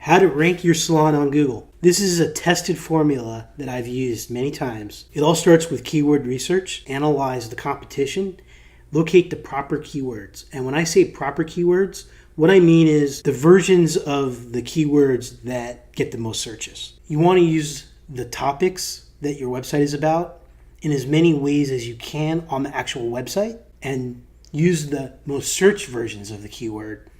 How to rank your salon on Google. This is a tested formula that I've used many times. It all starts with keyword research, analyze the competition, locate the proper keywords. And when I say proper keywords, what I mean is the versions of the keywords that get the most searches. You want to use the topics that your website is about in as many ways as you can on the actual website, and use the most searched versions of the keyword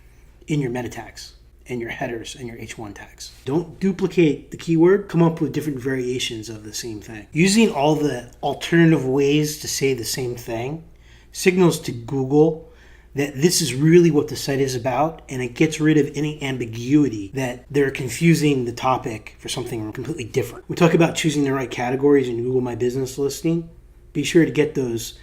in your meta tags and your headers and your H1 tags. Don't duplicate the keyword, come up with different variations of the same thing. Using all the alternative ways to say the same thing signals to Google that this is really what the site is about, and it gets rid of any ambiguity that they're confusing the topic for something completely different. We talk about choosing the right categories in Google My Business listing. Be sure to get those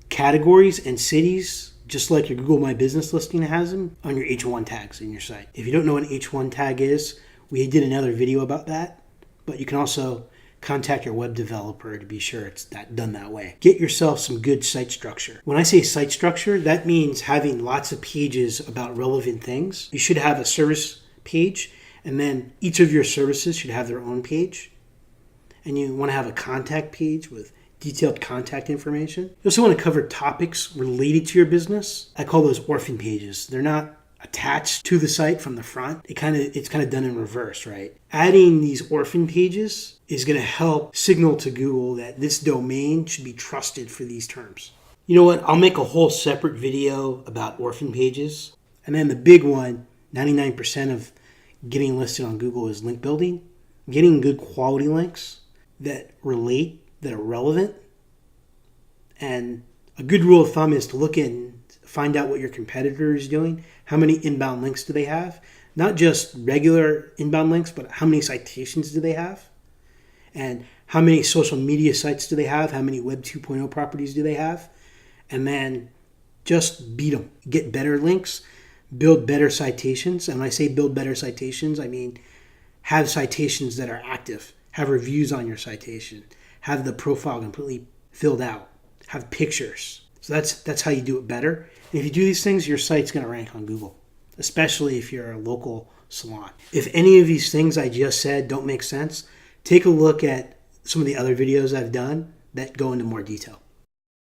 categories and cities, just like your Google My Business listing has them, on your H1 tags in your site. If you don't know what an H1 tag is, we did another video about that, but you can also contact your web developer to be sure it's done that way. Get yourself some good site structure. When I say site structure, that means having lots of pages about relevant things. You should have a service page, and then each of your services should have their own page. And you want to have a contact page with detailed contact information. You also want to cover topics related to your business. I call those orphan pages. They're not attached to the site from the front. It's kind of done in reverse, right? Adding these orphan pages is going to help signal to Google that this domain should be trusted for these terms. You know what? I'll make a whole separate video about orphan pages. And then the big one, 99% of getting listed on Google, is link building. Getting good quality links that relate, that are relevant. And a good rule of thumb is to look and find out what your competitor is doing. How many inbound links do they have? Not just regular inbound links, but how many citations do they have? And how many social media sites do they have? How many Web 2.0 properties do they have? And then just beat them. Get better links, build better citations. And when I say build better citations, I mean have citations that are active. Have reviews on your citation. Have the profile completely filled out. Have pictures. So that's how you do it better. And if you do these things, your site's going to rank on Google, especially if you're a local salon. If any of these things I just said don't make sense, take a look at some of the other videos I've done that go into more detail.